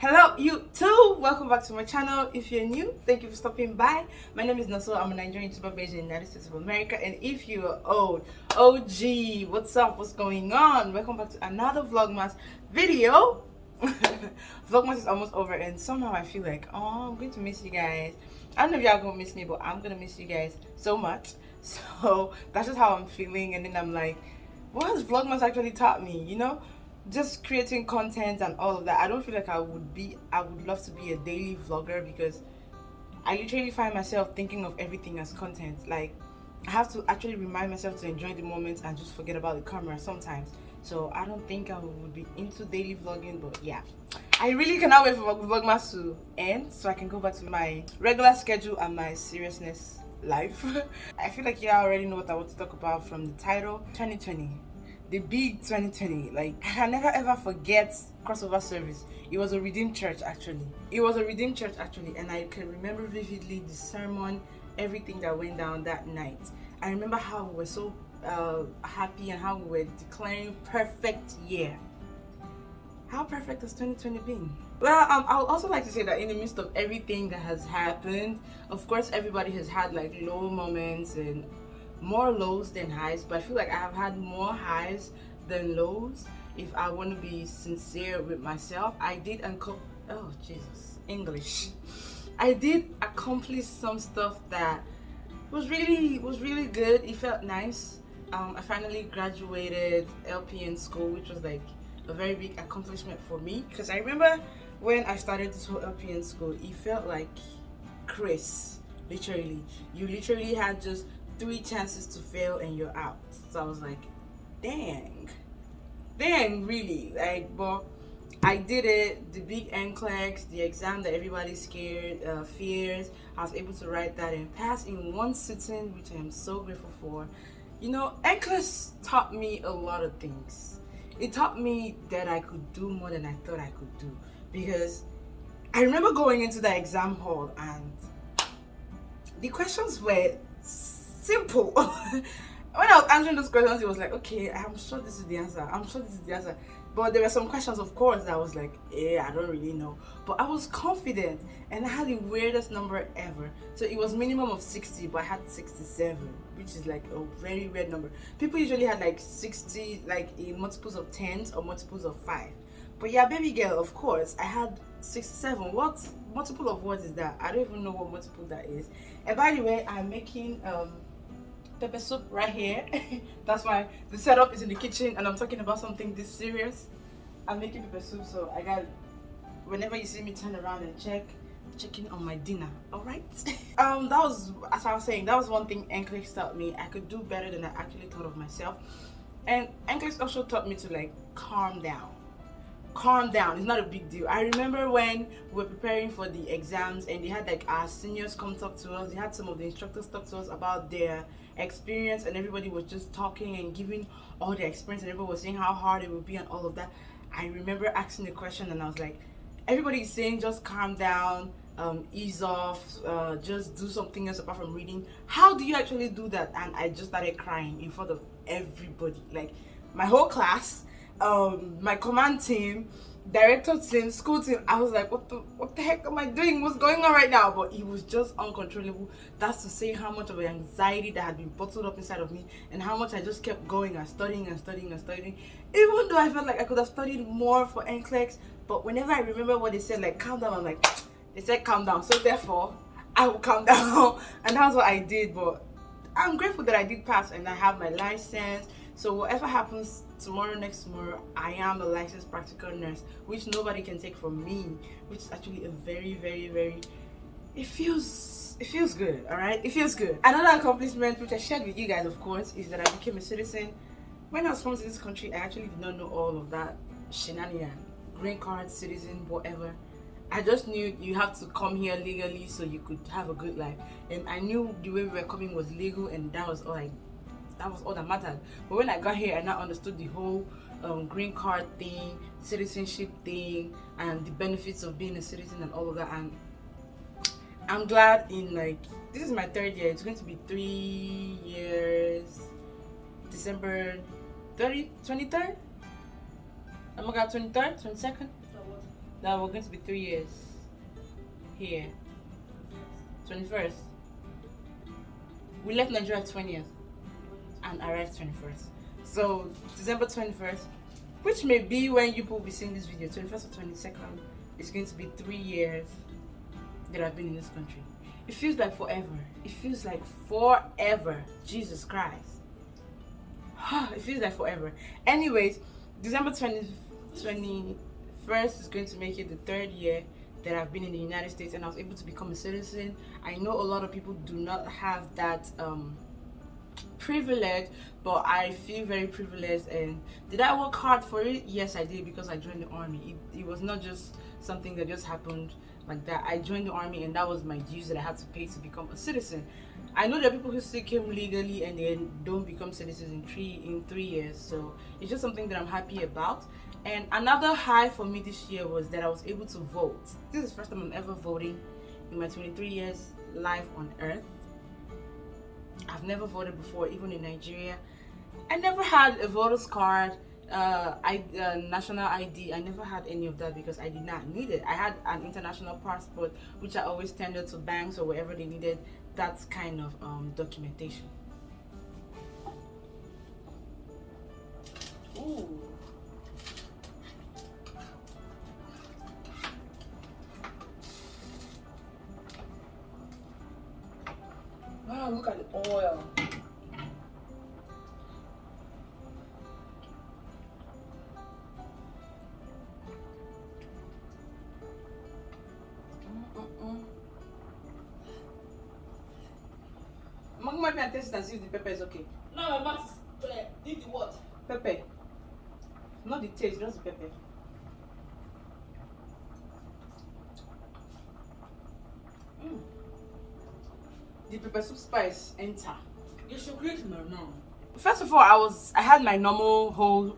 Hello you too, welcome back to my channel. If you're new, thank you for stopping by. My name is Naso. I'm a Nigerian YouTuber based in the United States of America, and if you're old, OG, what's up, what's going on? Welcome back to another Vlogmas video. Vlogmas is almost over and somehow I feel like, oh, I'm going to miss you guys. I don't know if y'all gonna miss me, but I'm gonna miss you guys so much. So that's just how I'm feeling, and then I'm like, what has Vlogmas actually taught me, you know? Just creating content and all of that. I don't feel like I would love to be a daily vlogger, because I literally find myself thinking of everything as content. Like, I have to actually remind myself to enjoy the moment and just forget about the camera sometimes. So I don't think I would be into daily vlogging, but yeah, I really cannot wait for Vlogmas to end so I can go back to my regular schedule and my seriousness life. I feel like you already know what I want to talk about from the title. 2020, the big 2020. Like, I can never ever forget crossover service. It was a redeemed church actually. And I can remember vividly the sermon, everything that went down that night. I remember how we were so happy and how we were declaring perfect year. How perfect has 2020 been? Well, I would also like to say that in the midst of everything that has happened, of course everybody has had like low moments and more lows than highs, but I feel like I have had more highs than lows. If I want to be sincere with myself, I did I did accomplish some stuff that was really good. It felt nice. I finally graduated LPN school, which was like a very big accomplishment for me, because I remember when I started this whole LPN school, it felt like Chris. Literally, you literally had just 3 chances to fail and you're out. So I was like, dang, really, like, but I did it. The big NCLEX, the exam that everybody fears, I was able to write that and pass in one sitting, which I am so grateful for. You know, NCLEX taught me a lot of things. It taught me that I could do more than I thought I could do, because I remember going into the exam hall and the questions were simple. When I was answering those questions, it was like, okay, I'm sure this is the answer. But there were some questions, of course, that I was like, I don't really know. But I was confident, and I had the weirdest number ever. So it was minimum of 60, but I had 67, which is like a very weird number. People usually had like 60, like in multiples of 10s or multiples of 5. But yeah, baby girl, of course, I had 67. What multiple of what is that? I don't even know what multiple that is. And by the way, I'm making pepper soup right here. That's why the setup is in the kitchen and I'm talking about something this serious. I'm making pepper soup, so I got, whenever you see me turn around and checking on my dinner. All right. That was, as I was saying, that was one thing NCLEX taught me. I could do better than I actually thought of myself. And NCLEX also taught me to like calm down. It's not a big deal. I remember when we were preparing for the exams and they had like our seniors come talk to us. They had some of the instructors talk to us about their experience, and everybody was just talking and giving all their experience, and everybody was saying how hard it would be and all of that. I remember asking the question and I was like, everybody is saying just calm down, ease off, just do something else apart from reading. How do you actually do that? And I just started crying in front of everybody, like my whole class, my command team, director team, school team. I was like, what the heck am I doing? What's going on right now? But it was just uncontrollable. That's to say how much of an anxiety that had been bottled up inside of me, and how much I just kept going and studying. Even though I felt like I could have studied more for NCLEX, but whenever I remember what they said, like calm down, I'm like, they said calm down, so therefore I will calm down. And that's what I did. But I'm grateful that I did pass and I have my license. So whatever happens next tomorrow, I am a licensed practical nurse, which nobody can take from me, which is actually a very it feels good. All right, it feels good. Another accomplishment, which I shared with you guys, of course, is that I became a citizen. When I was coming to this country, I actually did not know all of that shenanigan, green card, citizen, whatever. I just knew you have to come here legally so you could have a good life, and I knew the way we were coming was legal, and that was all that mattered. But when I got here, I now understood the whole green card thing, citizenship thing, and the benefits of being a citizen and all of that. And I'm glad, in like, this is my 3rd year. It's going to be 3 years, December 23rd. I'm gonna 23rd, 22nd. that we're going to be 3 years here. 21st. We left Nigeria 20th and arrived 21st. So December 21st, which may be when you will be seeing this video, 21st or 22nd, it's going to be 3 years that I've been in this country. It feels like forever. It feels like forever. Jesus Christ. It feels like forever. Anyways, December 21st is going to make it the 3rd year that I've been in the United States, and I was able to become a citizen. I know a lot of people do not have that privilege, but I feel very privileged. And did I work hard for it? Yes, I did, because I joined the army. It was not just something that just happened like that. I joined the army, and that was my dues that I had to pay to become a citizen. I know there are people who still came legally and they don't become citizens in 3 years, so it's just something that I'm happy about. And another high for me this year was that I was able to vote. This is the first time I'm ever voting in my 23 years life on earth. I've never voted before, even in Nigeria. I never had a voter's card, national ID. I never had any of that because I did not need it. I had an international passport, which I always tendered to banks or wherever they needed that kind of documentation. Ooh. Wow, look at the oil. Mom might be taste and see if the pepper is okay. No, my mouth is clear. Leave the what? Pepper. Not the taste, just the pepper. The pepper soup spice enter. You should create my mouth. First of all, I had my normal whole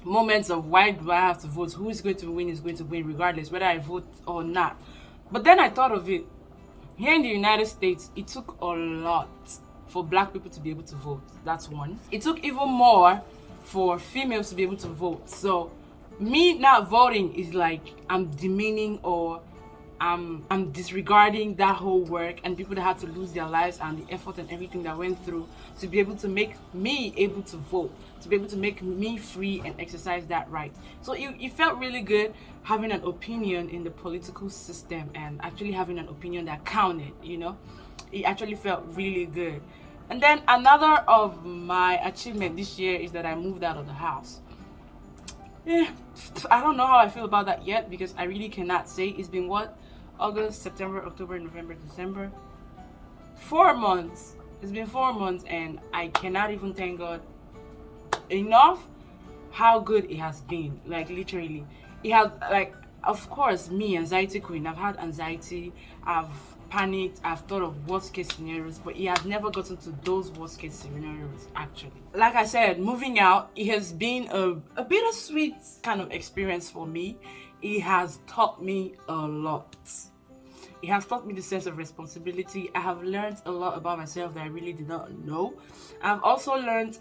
moments of why do I have to vote? Who is going to win is going to win regardless whether I vote or not. But then I thought of it. Here in the United States, it took a lot for black people to be able to vote. That's one. It took even more for females to be able to vote. So me not voting is like I'm demeaning or I'm disregarding that whole work and people that had to lose their lives and the effort and everything that went through to be able to make me able to vote, to be able to make me free and exercise that right. So it felt really good having an opinion in the political system and actually having an opinion that counted, you know. It actually felt really good. And then another of my achievement this year is that I moved out of the house. I don't know how I feel about that yet because I really cannot say. It's been what? August, September, October, November, December. 4 months. It's been 4 months and I cannot even thank God enough how good it has been. Like literally. It has, like, of course, me, anxiety queen. I've had anxiety. I've panicked. I've thought of worst case scenarios, but it has never gotten to those worst case scenarios actually. Like I said, moving out, it has been a bittersweet kind of experience for me. It has taught me a lot. It has taught me the sense of responsibility. I have learned a lot about myself that I really did not know. I've also learned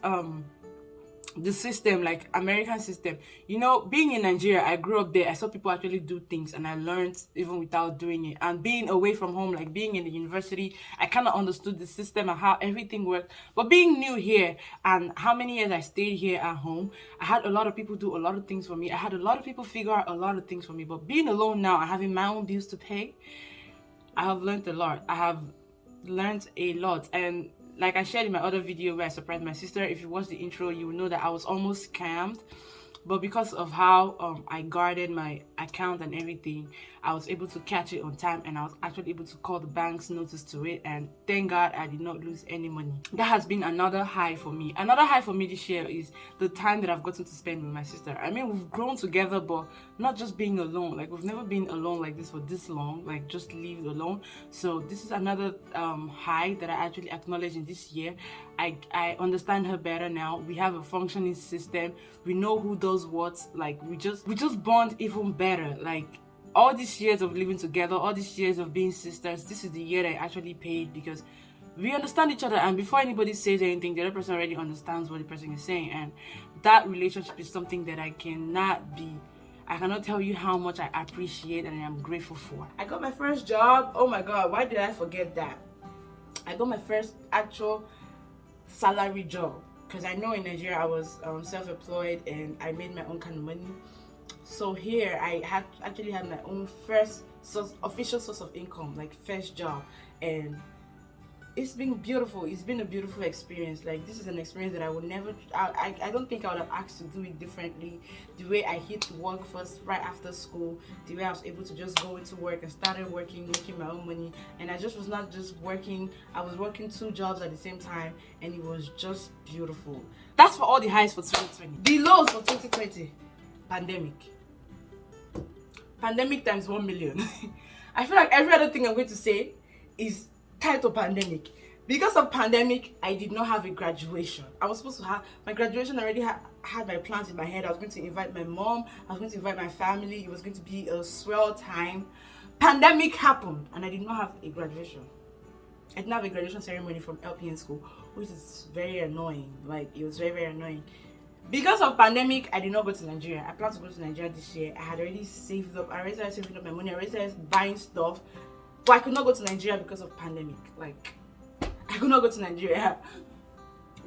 the system, like American system. You know, being in Nigeria, I grew up there. I saw people actually do things and I learned even without doing it. And being away from home, like being in the university, I kind of understood the system and how everything worked. But being new here and how many years I stayed here at home, I had a lot of people do a lot of things for me. I had a lot of people figure out a lot of things for me. But being alone now and having my own bills to pay, I have learned a lot. I have learned a lot. And like I shared in my other video where I surprised my sister, if you watch the intro, you will know that I was almost scammed. But because of how I guarded my account and everything, I was able to catch it on time and I was actually able to call the bank's notice to it. And thank God I did not lose any money. That has been another high for me. Another high for me this year is the time that I've gotten to spend with my sister. I mean, we've grown together, but not just being alone. Like, we've never been alone like this for this long, like just lived alone. So this is another high that I actually acknowledge in this year. I understand her better now. We have a functioning system. We know who does what. Like, we just bond even better. Like, all these years of living together, all these years of being sisters, this is the year that I actually paid because we understand each other, and before anybody says anything, the other person already understands what the person is saying. And that relationship is something that I I cannot tell you how much I appreciate and I am grateful for. I got my first job. Oh my God, why did I forget that? I got my first actual salary job, because I know in Nigeria I was self-employed and I made my own kind of money. So here I actually had my own first official source of income, like first job, and it's been beautiful. It's been a beautiful experience. Like, this is an experience that I would never, I don't think I would have asked to do it differently. The way I hit work first right after school, the way I was able to just go into work and started working, making my own money, and I just was not just working, I was working 2 jobs at the same time, and it was just beautiful. That's for all the highs for 2020. The lows for 2020, pandemic times 1 million. I feel like every other thing I'm going to say is tied to pandemic. Because of pandemic, I did not have a graduation. I was supposed to have my graduation already. Had my plans in my head. I was going to invite my mom, I was going to invite my family. It was going to be a swell time. Pandemic happened and I did not have a graduation. I didn't have a graduation ceremony from LPN school, which is very annoying. Like, it was very, very annoying. Because of pandemic, I did not go to Nigeria. I planned to go to Nigeria this year. I had already saved up. I already started saving up my money. I already started buying stuff. But I could not go to Nigeria because of pandemic. Like, I could not go to Nigeria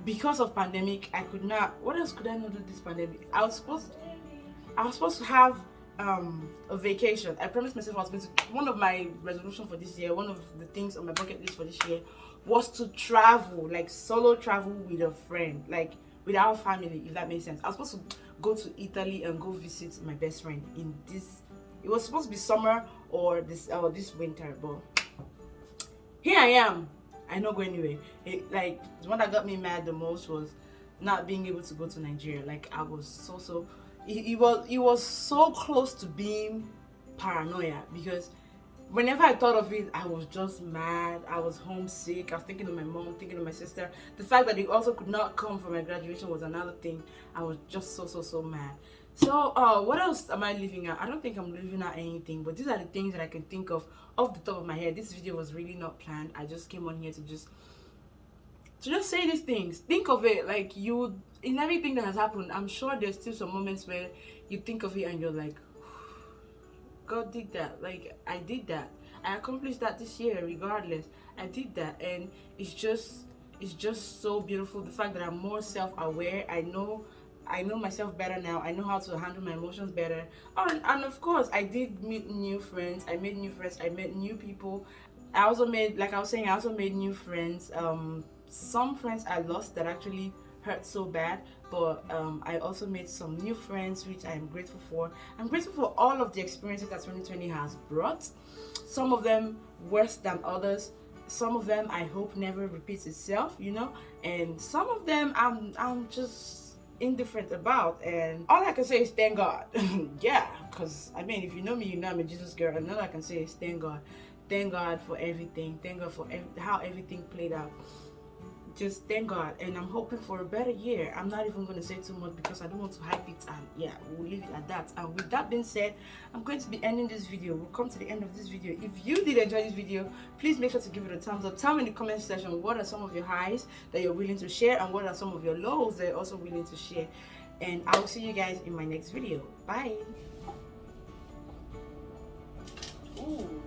because of pandemic. I could not. What else could I not do this pandemic? I was supposed to have a vacation. I promised myself I was going to. One of my resolutions for this year, one of the things on my bucket list for this year, was to travel, like solo travel with a friend, like with our family, if that makes sense. I was supposed to go to Italy and go visit my best friend in this. It was supposed to be summer or this winter, but here I am. I not go anywhere. Like, the one that got me mad the most was not being able to go to Nigeria. Like, I was it was so close to being paranoia, because whenever I thought of it, I was just mad. I was homesick. I was thinking of my mom, thinking of my sister. The fact that they also could not come for my graduation was another thing. I was just so mad. So what else am I leaving out? I don't think I'm leaving out anything, but these are the things that I can think of off the top of my head. This video was really not planned. I just came on here to just say these things. Think of it like you, in everything that has happened, I'm sure there's still some moments where you think of it and you're like, God did that. Like, I did that. I accomplished that this year regardless. I did that, and it's just so beautiful. The fact that I'm more self-aware. I know myself better now. I know how to handle my emotions better. Oh, and of course, I did meet new friends. I made new friends. I met new people. I also made, like I was saying, I also made new friends. Some friends I lost that actually hurt so bad, but I also made some new friends, which I am grateful for. I'm grateful for all of the experiences that 2020 has brought. Some of them worse than others. Some of them I hope never repeats itself, you know, and some of them I'm just indifferent about, and all I can say is thank God. Yeah, because I mean, if you know me, you know I'm a Jesus girl, and all I can say is thank God. Thank God for everything. Thank God for how everything played out. Just thank God, and I'm hoping for a better year. I'm not even going to say too much because I don't want to hype it, and yeah, we'll leave it at that. And with that being said, I'm going to be ending this video. We'll come to the end of this video. If you did enjoy this video, please make sure to give it a thumbs up. Tell me in the comment section what are some of your highs that you're willing to share, and what are some of your lows that you're also willing to share. And I'll see you guys in my next video. Bye. Ooh.